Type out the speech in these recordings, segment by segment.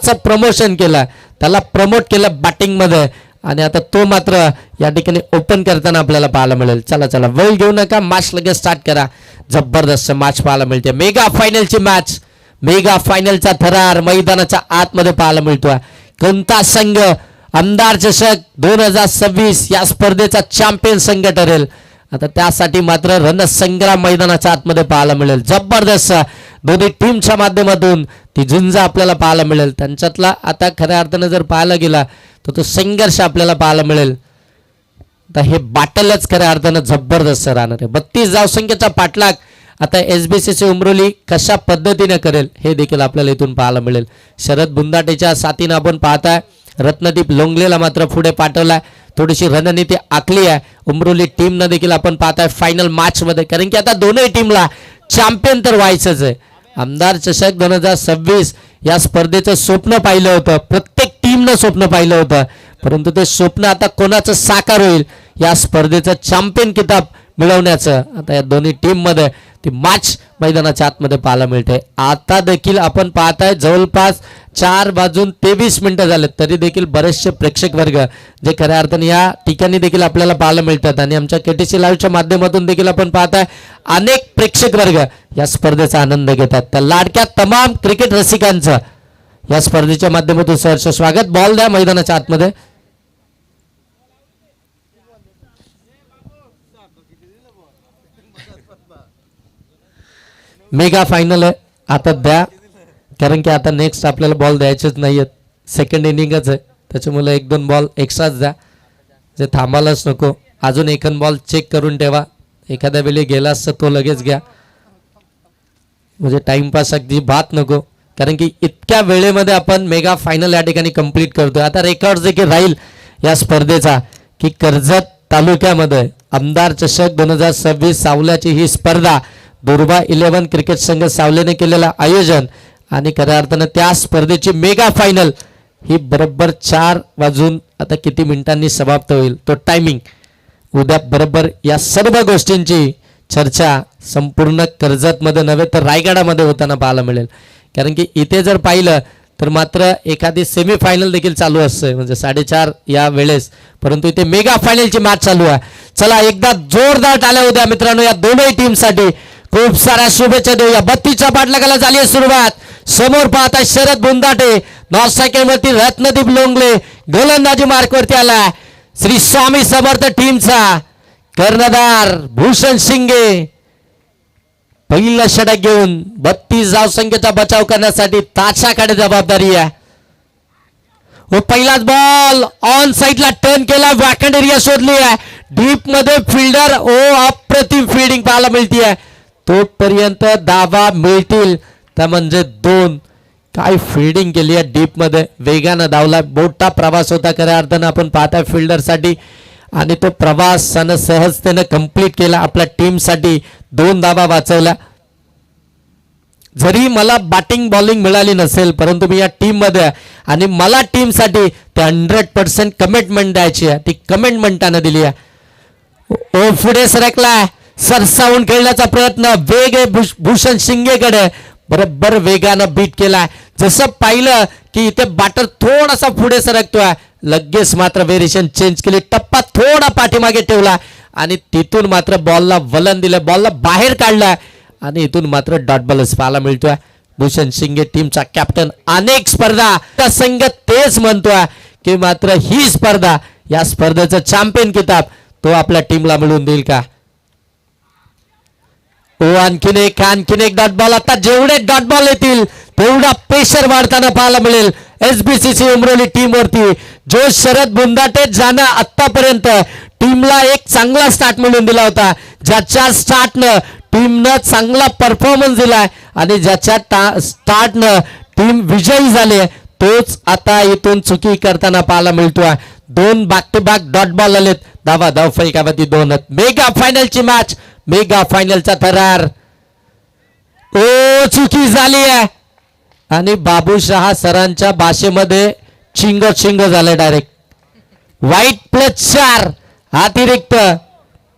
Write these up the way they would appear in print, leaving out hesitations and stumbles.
त्याचं प्रमोशन केलं, त्याला प्रमोट केलं बॅटिंगमध्ये आणि आता तो मात्र या ठिकाणी ओपन करताना आपल्याला पाहायला मिळेल. चला चला वेळ घेऊ नका, मॅच लगेच स्टार्ट करा. जबरदस्त मॅच पाहायला मिळते. मेगा फायनलची मॅच, मेगा फायनलचा थरार मैदानाच्या आतमध्ये पाहायला मिळतोय. कोणता संघ आमदार चषक 2026 या स्पर्धेचा चॅम्पियन संघ ठरेल, आता त्यासाठी मात्र रणसंग्राम मैदानाच्या आतमध्ये पाहायला मिळेल. जबरदस्त दोन्ही टीमच्या माध्यमातून ती झुंज आपल्याला पाहायला मिळेल. त्यांच्यातला आता खऱ्या अर्थानं जर पाहायला गेला तर तो संघर्ष आपल्याला पाहायला मिळेल. आता हे बाटलच खऱ्या अर्थानं जबरदस्त राहणार आहे. 32 धावसंख्येचा पाठलाग आता SBCC उमरोली कशा पद्धतीने करेल हे देखील आपल्याला इथून पाहायला मिळेल. शरद बुंदाटेच्या साथीनं आपण पाहताय रत्नदीप लोंगलेला मात्र पुढे पाठवलाय. थोडीशी रणनीती आखली आहे उमरोली टीमनं देखील आपण पाहताय फायनल मॅचमध्ये, कारण की आता दोन्ही टीमला चॅम्पियन तर व्हायचंच आहे. आमदार चषक 2026 या स्पर्धेचं स्वप्न पाहिलं होतं, प्रत्येक टीमनं स्वप्न पाहिलं होतं, परंतु ते स्वप्न आता कोणाचं साकार होईल या स्पर्धेचं चॅम्पियन किताब मिळवण्याचं. आता या दोन्ही टीममध्ये ती मॅच मैदानाच्या आतमध्ये पाहायला मिळते. आता देखील आपण पाहताय जवळपास 4:23 झाले तरी देखील बरेचसे प्रेक्षक वर्ग जे खऱ्या अर्थाने या ठिकाणी देखील आपल्याला पाहायला मिळतात आणि आमच्या KTC लाईव्हच्या माध्यमातून देखील आपण पाहताय अनेक प्रेक्षक वर्ग या स्पर्धेचा आनंद घेतात. त्या लाडक्या तमाम क्रिकेट रसिकांचं या स्पर्धेच्या माध्यमातून सहर्ष स्वागत. बॉल द्या मैदानाच्या आतमध्ये. मेगा फायनल आहे, आता द्या, कारण की आता नेक्स्ट आपल्याला बॉल द्यायचेच नाही आहेत. सेकंड इनिंगच आहे, त्याच्यामुळे 1-2 बॉल एक्स्ट्राच द्या, जे थांबायलाच नको. अजून एखाद बॉल चेक करून ठेवा, एखाद्या वेळी गेला असता तो लगेच घ्या, म्हणजे टाइमपास अगदी बात नको, कारण की इतक्या वेळेमध्ये आपण मेगा फायनल या ठिकाणी कंप्लीट करतोय. आता रेकॉर्ड देखील राहील या स्पर्धेचा की कर्जत तालुक्यामध्ये आमदार चषक 2026 सावल्याची ही स्पर्धा दुर्बा 11 क्रिकेट संघ सावलेने केलेलं आयोजन आणि खऱ्या अर्थानं त्या स्पर्धेची मेगा फायनल ही बरोबर 4 वाजून आता किती मिनिटांनी समाप्त होईल तो टायमिंग. उद्या बरोबर या सर्व गोष्टींची चर्चा संपूर्ण कर्जतमध्ये नव्हे तर रायगडामध्ये होताना पाहायला मिळेल, कारण की इथे जर पाहिलं तर मात्र एखादी सेमीफायनल देखील चालू असते म्हणजे 4:30 या वेळेस, परंतु इथे मेगा फायनलची मॅच चालू आहे. चला एकदा जोरदार टाळ्या होत्या मित्रांनो या दोन्ही टीमसाठी. खूप साऱ्या शुभेच्छा देऊया. 32च्या पाठलागाला झाली सुरुवात. समोर पाहता शरद बुंदाटे, नॉर्थ सायकलवरती रत्नदीप लोंगले गोलंदाजी मार्कवरती आला. श्री स्वामी समर्थ टीमचा कर्णधार भूषण शिंगे पहिला षटक घेऊन 32 धावसंख्येचा बचाव करण्यासाठी ताच्याकडे जबाबदारी आहे. व पहिलाच बॉल ऑन साइडला टर्न केला, वॅकंट एरिया शोधली आहे, डीप मध्ये फिल्डर अप्रतिम फिल्डिंग पाहायला मिळते आहे. तोपर्यंत धावा मिळतील त्या म्हणजे 2. काय फिल्डिंग केली आहे डीप मध्ये, वेगानं धावला, मोठा प्रवास होता खऱ्या अर्थानं आपण पाहताय फिल्डरसाठी आणि तो प्रवासानं सहजतेनं कंप्लीट केला. आपल्या टीमसाठी 2 धावा वाचवल्या. जरी मला बॅटिंग बॉलिंग मिळाली नसेल परंतु मी या टीम मध्ये आणि मला टीमसाठी ते 100% कमिटमेंट द्यायची आहे, ती कमिटमेंट त्यानं दिली आहे. ओ पुढे सरकला, सरसावून खेळण्याचा प्रयत्न, वेग आहे भूषण शिंगेकडे, बरोबर वेगानं बीट केला. जसं पाहिलं की इथे बॅटर थोडासा पुढे सरकतोय, लगेच मात्र व्हेरिएशन चेंज केली, टप्पा थोडा पाठीमागे ठेवला आणि तिथून मात्र बॉलला वलन दिलं, बॉलला बाहेर काढला आणि इथून मात्र डॉट बॉलच पाहायला मिळतोय. भूषण शिंगे टीमचा कॅप्टन. अनेक स्पर्धा त्या संघ तेच म्हणतोय की मात्र ही स्पर्धा या स्पर्धेचं चॅम्पियन किताब तो आपल्या टीमला मिळवून देईल का. आणखीन एक डॉट बॉल. आता जेवढे डॉट बॉल येतील तेवढा प्रेशर वाढताना पाहायला मिळेल SBCC उमरोली टीम वरती. जो शरद बुंदाटे ज्यानं आतापर्यंत टीमला एक चांगला स्टार्ट मिळवून दिला होता, ज्याच्या स्टार्टनं टीमनं चांगला परफॉर्मन्स दिलाय आणि ज्याच्या स्टार्टनं टीम विजयी झाली, तोच आता इथून चुकी करताना पाहायला मिळतोय. 2 back to back dot ball आलेत, धावा फलकावरती 2. मेगा फायनलची मॅच, मेगा फायनलचा थरार. चुकी झाली आहे आणि बाबूशहा सरांच्या भाषेमध्ये चिंग झालं डायरेक्ट. वाईट +4 अतिरिक्त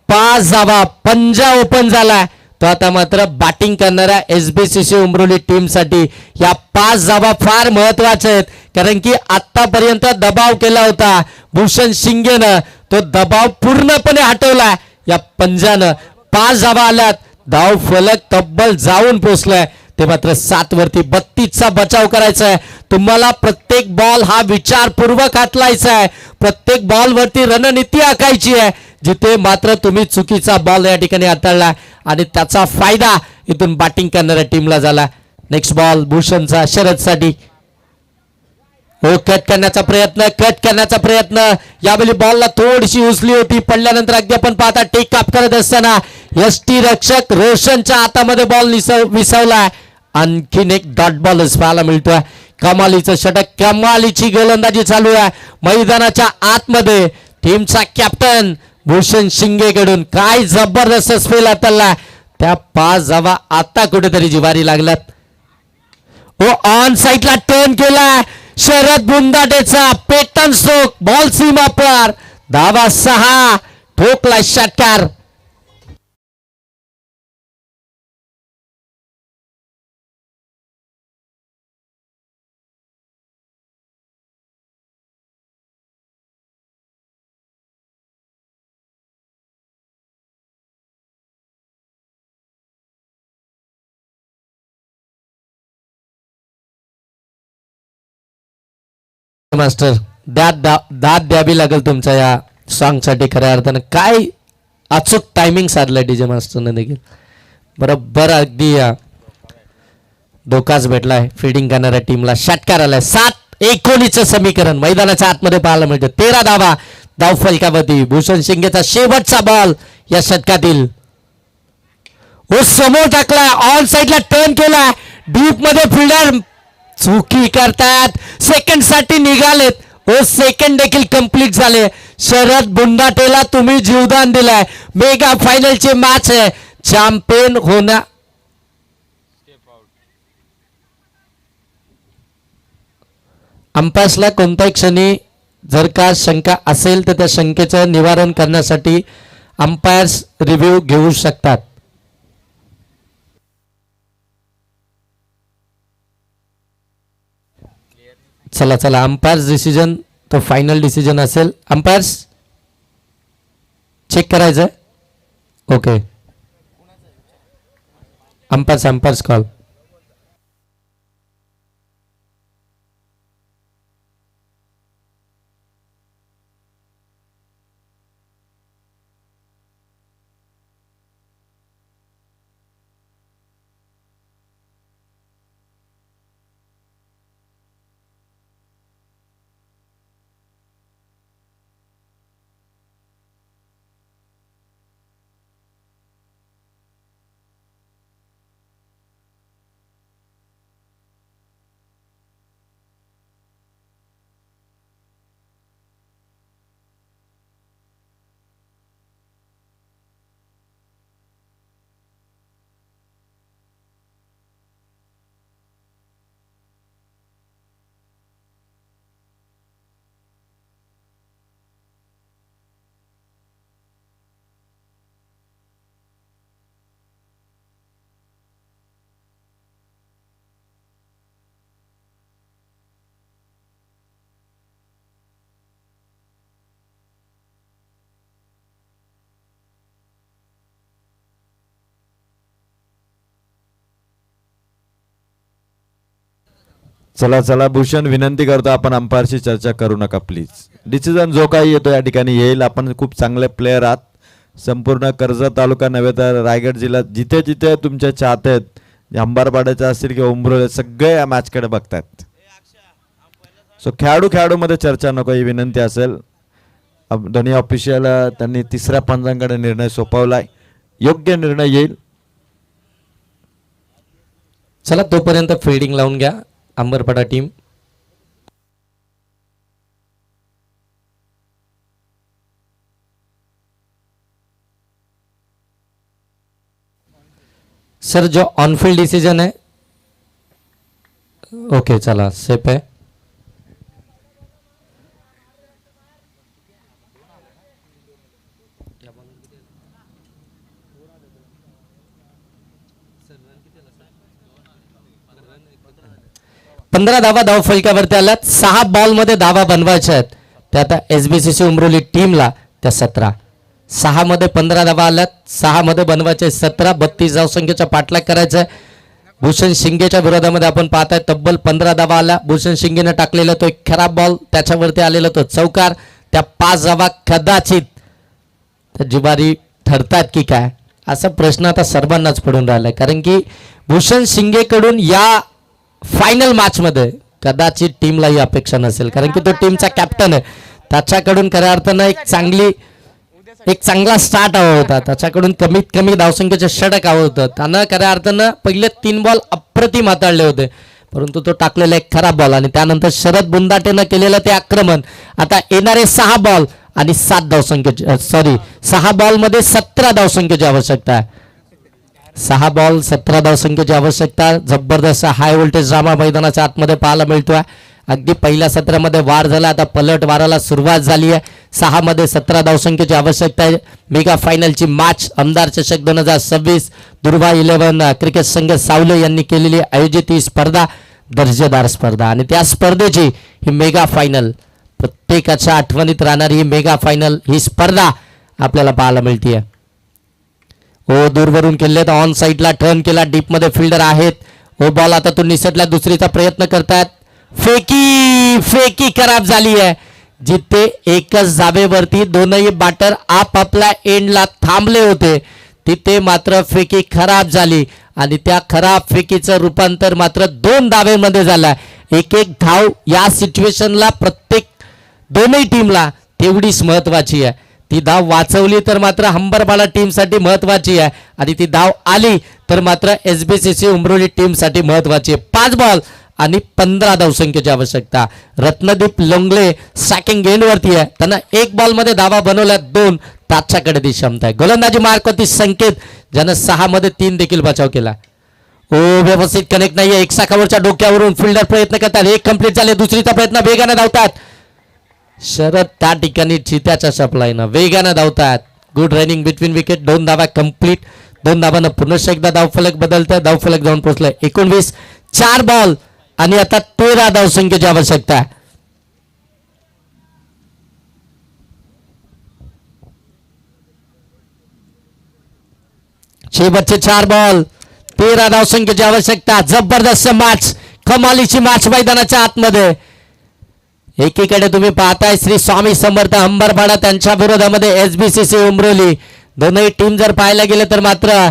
5 धावा, पंजा ओपन झाला. तो आता मात्र बॅटिंग करणाऱ्या SBCC उमरोली टीमसाठी या 5 धावा फार महत्वाच्या आहेत, कारण की आतापर्यंत दबाव केला होता भूषण शिंगेनं, तो दबाव पूर्णपणे हटवला या पंजानं. 5 धावा आल्यात, धाव फलक तब्बल जाऊन पोचलाय. ते मात्र 7 वरती 32चा बचाव करायचा आहे. तुम्हाला प्रत्येक बॉल हा विचारपूर्वक हातलायचा आहे, प्रत्येक बॉल वरती रणनीती आखायची आहे. जिथे मात्र तुम्ही चुकीचा बॉल या ठिकाणी हाताळला आणि त्याचा फायदा इथून बॅटिंग करणाऱ्या टीमला झाला. नेक्स्ट बॉल भूषणचा शरदसाठी. हो, कट करण्याचा प्रयत्न यावेळी बॉलला थोडीशी उचली होती, पडल्यानंतर अगदी आपण पाहता टेक अप करत असताना ST रक्षक रोशनच्या हातामध्ये बॉल विसवलाय. आणखीन एक डॉट बॉलच पाहायला मिळतोय. कमालीचं षटक, कमालीची गोलंदाजी चालू आहे मैदानाच्या आतमध्ये. टीमचा कॅप्टन भूषण शिंगेकडून काय जबरदस्त स्पेल हाताळला. त्या 5 धावा आता कुठेतरी जिवारी लागल्यात. हो, ऑन साईडला टर्न केला शरद बुंदाटेचा पेटन स्ट्रोक, बॉल सीमा पार, धावा 6, ठोकला षटकार. मास्टर दाद द्यावी लागेल तुमच्या या सॉन्ग साठी. खऱ्या अर्थानं काय अचूक टायमिंग साधलाय DJ मास्टरने देखील. बरोबर अगदी धोकाच भेटलाय फिल्डिंग करणाऱ्या टीमला. षटकार आलाय. 7-19चं समीकरण मैदानाच्या आतमध्ये पाहायला मिळतं. 13 धावा धाव फलकावरती. भूषण शिंगेचा शेवटचा बॉल या षटकातील. हो, समोर टाकलाय, ऑन साईडला टर्न केलाय, डीप मध्ये फिल्डर चुकी करतात, सेकंड साठी निघालेत. हो, सेकंड देखील कंप्लीट झाले. शरद बुंदाटेला तुम्ही जीवदान दिलाय. मेगा फायनलची मॅच आहे, चॅम्पियन होण्या. अंपायर्सला कोणत्याही क्षणी जर का शंका असेल तर त्या शंकेचं निवारण करण्यासाठी अंपायर्स रिव्ह्यू घेऊ शकतात. चला अंपायर्स डिसिजन तो फायनल डिसिजन असेल. अंपायर्स चेक करायचं. Okay, umpires call. चला भूषण, विनंती करतो आपण अंपायरशी चर्चा करू नका प्लीज. डिसिजन जो काही येतो या ठिकाणी येईल. आपण खूप चांगले प्लेयर आहात. संपूर्ण कर्जत तालुका नव्हे तर रायगड जिल्ह्यात जिथे जिथे तुमचे चाहते आहेत, अंबारपाड्याचे असतील किंवा उमरोळे, सगळे या मॅचकडे बघतात. सो खेळाडूमध्ये चर्चा नको ही विनंती असेल. दोन्ही ऑफिशियल त्यांनी तिसऱ्या पंचांकडे निर्णय सोपवलाय. योग्य निर्णय येईल. चला तोपर्यंत फिल्डिंग लावून घ्या अंबरपाडा टीम. सर जो ऑनफील्ड डिसीजन है, ओके चला सेफ है. 15 धावा धावफलकावरती आल्यात. 6 बॉलमध्ये धावा बनवायच्या आहेत त्या आता SBCC उमरोली टीमला. त्या 17 6 मध्ये 15 धावा आल्यात. 6 मध्ये बनवायचे 17. 32 धावसंख्येचा पाठलाग करायचा आहे. भूषण शिंगेच्या विरोधामध्ये आपण पाहताय तब्बल 15 धावा आल्या. भूषण शिंगेने टाकलेला तो एक खराब बॉल, त्याच्यावरती आलेला तो चौकार. त्या 5 धावा कदाचित त्या जिवारी ठरतात की काय असा प्रश्न आता सर्वांनाच पडून राहिलाय. कारण की भूषण शिंगेकडून या फायनल मॅचमध्ये कदाचित टीमला ही अपेक्षा नसेल, कारण की तो टीमचा कॅप्टन आहे. त्याच्याकडून खऱ्या अर्थानं एक चांगला स्टार्ट हवा होता. त्याच्याकडून कमीत कमी धावसंख्येचे षटक हवं होतं. त्यानं खऱ्या अर्थानं पहिले 3 बॉल अप्रतिम हाताळले होते, परंतु तो टाकलेला एक खराब बॉल आणि त्यानंतर शरद बुंदाटेनं केलेलं ते आक्रमण. आता येणारे 6 बॉल आणि 7 धावसंख्येचे 6 बॉलमध्ये 17 धावसंख्येची आवश्यकता आहे. 6 बॉल 17 धावसंख्येची आवश्यकता. जबरदस्त हाय व्होल्टेज ड्रामा मैदानाच्या आतमध्ये पाहायला मिळतोय. अगदी पहिल्या सत्रामध्ये वार झाला, आता पलट वाराला सुरुवात झाली आहे. 6 मध्ये 17 धावसंख्येची आवश्यकता आहे. मेगा फायनलची मॅच आमदार चषक 2026 दुर्वा 11 क्रिकेट संघ सावले यांनी केलेली आयोजित ही स्पर्धा दर्जेदार स्पर्धा आणि त्या स्पर्धेची ही मेगा फायनल प्रत्येकाच्या आठवणीत राहणारी ही मेगा फायनल ही स्पर्धा आपल्याला पाहायला मिळते. ओ दूरवरून केले तर ऑन साईडला टर्न केला, डीप मध्ये फिल्डर आहेत. ओ बॉल आता तो निसटला, दुसरीचा प्रयत्न करतात. फेकी खराब झाली आहे. जिथे एकच जावेवरती दोनही बॅटर आपापल्या एंडला थांबले होते तिथे मात्र फेकी खराब झाली आणि त्या खराब फेकीचं रूपांतर मात्र 2 धावेमध्ये झालं. एक धाव या सिच्युएशनला प्रत्येक दोन्ही टीमला तेवढीच महत्वाची आहे. ती धाव वाचवली तर मात्र हंबरपाडा टीमसाठी महत्वाची आहे आणि ती धाव आली तर मात्र SBCC उमरोली टीमसाठी महत्वाची आहे. 5 बॉल आणि 15 धावसंख्येची आवश्यकता. रत्नदीप लोंगले सॅकिंग एंडवरती आहे. त्यांना 1 बॉलमध्ये धावा बनवल्या 2. त्याच्याकडे ती क्षमता आहे. गोलंदाजी मार्क होती संकेत, ज्यानं 6 मध्ये 3 देखील बचाव केला. ओ व्यवस्थित कनेक्ट नाहीये. एक साखावरच्या डोक्यावरून फिल्डर प्रयत्न करतात. 1 कंप्लीट झाले, दुसरीचा प्रयत्न वेगाने धावतात. शरद त्या ठिकाणी चित्याच्या सप्लायनं वेगाने धावतात. Good running between wicket. 2 धावा कंप्लीट. 2 धावांना पुनश्च एकदा धावफलक बदलतं. धावफलक जाऊन पोहोचलंय 19. 4 बॉल आणि आता 13 धावसंख्येची आवश्यकता. शेवटचे 4 बॉल 13 धावसंख्येची आवश्यकता. जबरदस्त मॅच, कमालीची मॅच मैदानाच्या आतमध्ये. एकीकडे तुम्ही पाहताय श्री स्वामी समर्थ अंबरपाडा, त्यांच्या विरोधामध्ये SBCC उमरोली. दोनही टीम जर पाहायला गेले तर मात्र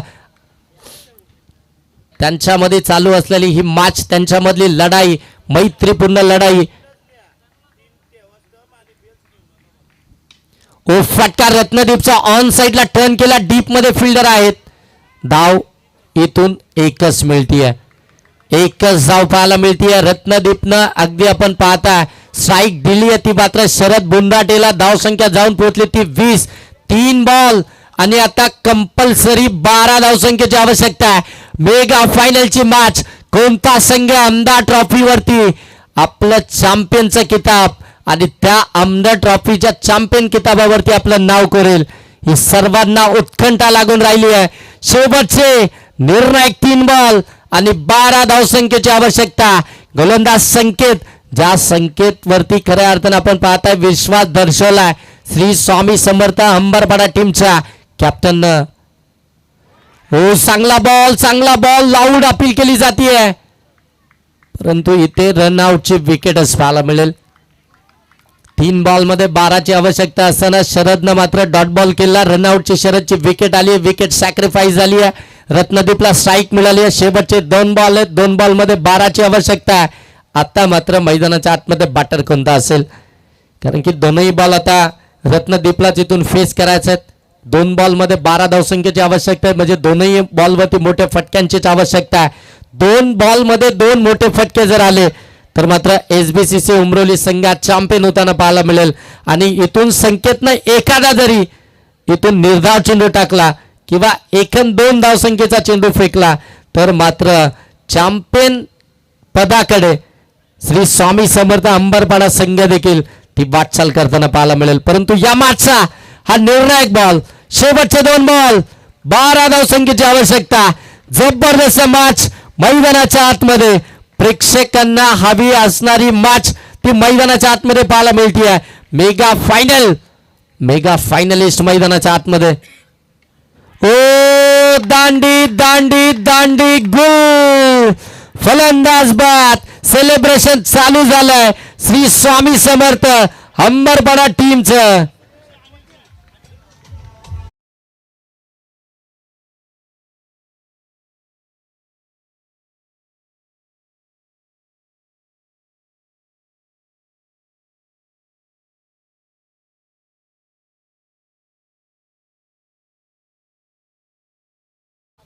त्यांच्यामध्ये चालू असलेली ही मॅच, त्यांच्यामधली लढाई, मैत्रीपूर्ण लढाई. ओ फटका रत्नदीपचा ऑन साइडला टर्न केला, डीप मध्ये फिल्डर आहेत. धाव इथून एकच मिळतीये, एकच धाव पाहायला मिळतीये. रत्नदीपनं अगदी आपण पाहता स्ट्राईक दिली आहे ती मात्र शरद बुंदाटेला धाव संख्या जाऊन पोहोचली ती 20. 3 बॉल आणि आता कंपल्सरी 12 धावसंख्येची आवश्यकता आहे. मेगा फायनलची मॅच. कोणता संघ आमदार ट्रॉफीवरती आपलं चॅम्पियनचं किताब आणि त्या आमदार ट्रॉफीच्या चॅम्पियन किताबावरती आपलं नाव करेल, ही सर्वांना उत्कंठा लागून राहिली आहे. शेवटचे निर्णायक 3 बॉल आणि 12 धावसंख्येची आवश्यकता. गोलंदाज संकेत, ज्या संकेत वरती खऱ्या अर्थानं आपण पाहताय विश्वास दर्शवलाय श्री स्वामी समर्थ अंबरपाडा टीमच्या कॅप्टन. हो चांगला बॉल लाऊड अपील केली जाते, परंतु इथे रनआउटची विकेटच पाहायला मिळेल. 3 बॉल मध्ये 12ची आवश्यकता असताना शरदनं मात्र डॉट बॉल केला. रनआउटची शरदची विकेट आली, विकेट सॅक्रिफाईस झाली आहे. रत्नदीपला स्ट्राईक मिळाली आहे. शेवटचे 2 बॉल आहेत, 2 बॉल मध्ये 12ची आवश्यकता आहे. आता मात्र मैदानाच्या आतमध्ये बॅटर कोणता असेल, कारण की दोनही बॉल आता रत्नदीपला तिथून फेस करायचे आहेत. 2 बॉल मध्ये 12 धावसंख्येची आवश्यकता आहे, म्हणजे दोनही बॉलवरती मोठ्या फटक्यांचीच आवश्यकता आहे. 2 बॉल मध्ये 2 मोठे फटके जर आले तर मात्र SBCC उमरोली संघात चॅम्पियन होताना पाहायला मिळेल. आणि इथून संकेतनं एखादा जरी इथून निर्धाव चेंडू टाकला किंवा 1-2 धावसंख्येचा चेंडू फेकला तर मात्र चॅम्पियन पदाकडे श्री स्वामी समर्थ अंबरपाडा संघ देखील ती वाटचाल करताना पाहायला मिळेल. परंतु या मॅचचा हा निर्णायक बॉल, शेवटचे 2 बॉल, 12 धावसंख्येची आवश्यकता. जबरदस्त मॅच मैदानाच्या आतमध्ये प्रेक्षकांना हवी असणारी मॅच ती मैदानाच्या आतमध्ये पाहायला मिळते आहे. मेगा फायनलिस्ट मैदानाच्या आतमध्ये. ओ दांडी दांडी दांडी गुल, फलंदाज बाद. सेलिब्रेशन चालू झालंय श्री स्वामी समर्थ अंबरपाडा टीमचं.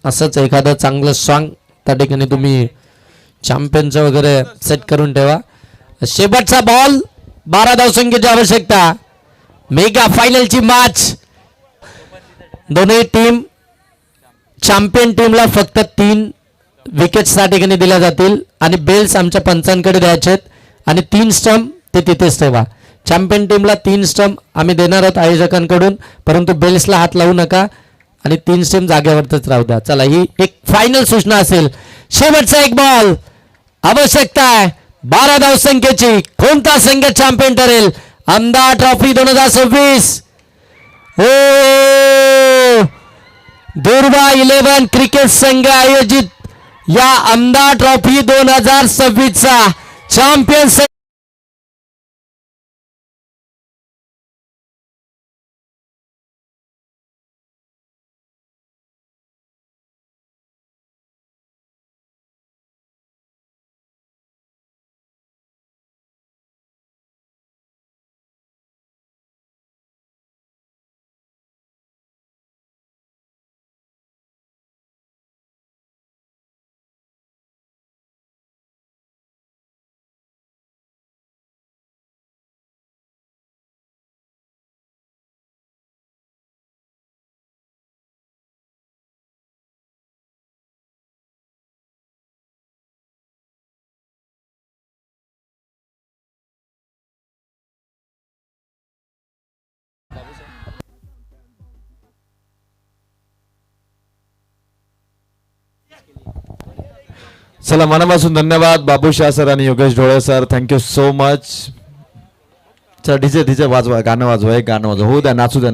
असंच एखादं चांगलं सॉन्ग त्या ठिकाणी तुम्ही चॅम्पियनचं वगैरे सेट करून ठेवा. शेवटचा बॉल, 12 धावसंख्येची आवश्यकता. मेगा फायनलची मॅच. दोन्ही टीम, चॅम्पियन टीमला फक्त 3 विकेट्स त्या ठिकाणी दिल्या जातील आणि बेल्स आमच्या पंचांकडे द्यायचे आणि 3 स्टंप ते तिथेच ठेवा. चॅम्पियन टीमला 3 स्टंप आम्ही देणार आहोत आयोजकांकडून, परंतु बेल्सला हात लावू नका आणि 3 स्टंप जागेवरच राहू द्या. चला, ही एक फायनल सूचना असेल. शेवटचा एक बॉल आवश्यकता आहे 12 धावसंख्येची. कोणता संघ चॅम्पियन ठरेल? आमदार ट्रॉफी 2026. ओ दुर्वा 11 क्रिकेट संघ आयोजित या आमदार ट्रॉफी 2026 चा चॅम्पियन संघ चला, मनापासून धन्यवाद बाबूशाह सर आणि Yogesh Dhole sir. Thank you so much. चला, डीजे वाजवा, गाणं वाजवा, एक गाणं वाजवा. होऊ द्या, नाचू द्या.